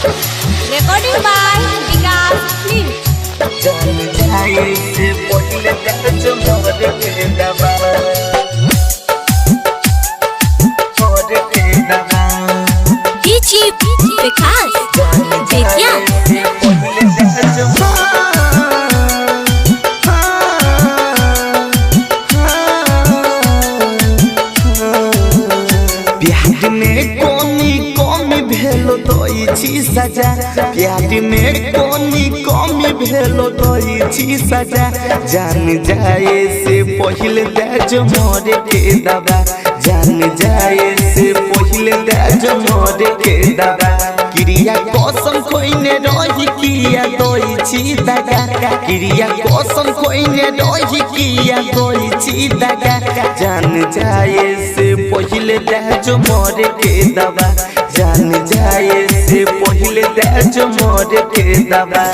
Recording by Vikas Film. जान जाए से पहले दर्द मोर के दबा मोर के दबा DJ Vikas Vidya. पहले दर्द प्यार में कोनी कमी भेलो दई छी सजा प्यार में कोनी कमी भेलो दई छी सजा जान जाए से पहले दर्द मोर के दबा जान जाए से पहले दर्द मोर के दबा क्रिया कसम कोइने रही किया दई छी दगा क्रिया कसम कोइने रही किया दई छी दगा जान जाए से पहले दर्द मोर के दबा जान जाए से पहले दर्द मोर के दबा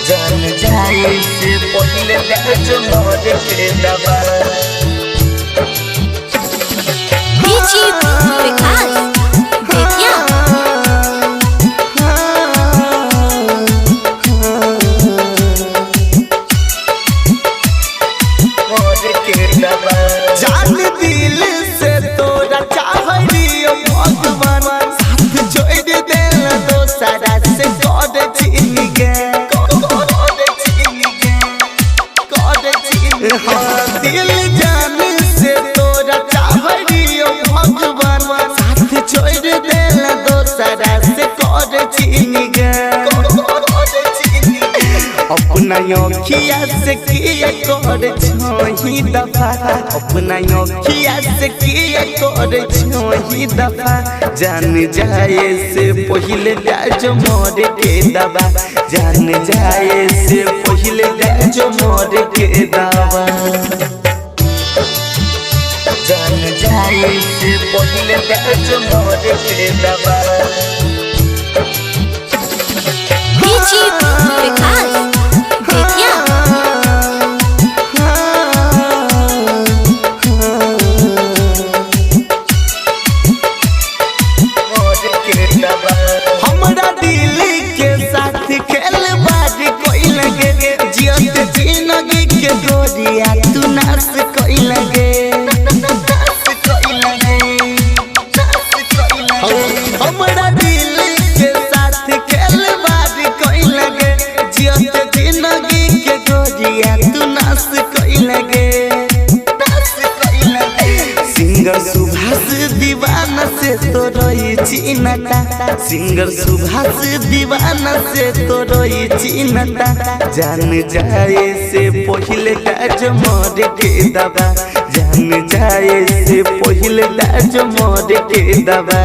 जान जाए से पहले दर्द मोर के दबा DJ Vikas Vidya. जान दिल से तोरा चाहलियो भगवान साथ जोड़ देला दोसरा से कर छीन गे हाँ दिल जान से तोरा चाहलियो भगवान साथ जोड़ देला दोसरा से कर छीन गे अपना अखिया से किया कर छोही दफा अपना अखिया से किया कर छोही दफा जान जाए से पहले दर्द मोर के दबा जान जाए से पहले दर्द मोर के दबा जान जाए से पहले दर्द मोर के दबा DJ Vikas Vidya. हमरा दिल के साथ खेलबाज कोई लगे जियत जिंदगी के गोरिया तू नास कोई लगे हमरा दिल के साथ खेलबाज कोई लगे जियत जिंदगी के गोरिया तू नास कोई लगे सिंगर सुभाष दीवाना से तो रोई चिन्हता सिंगर सुभाष दीवाना से तो रोई चिन्हता जान जाए से पहले दर्द मोर के दबा जान जाए से पहले दर्द मोर के दबा।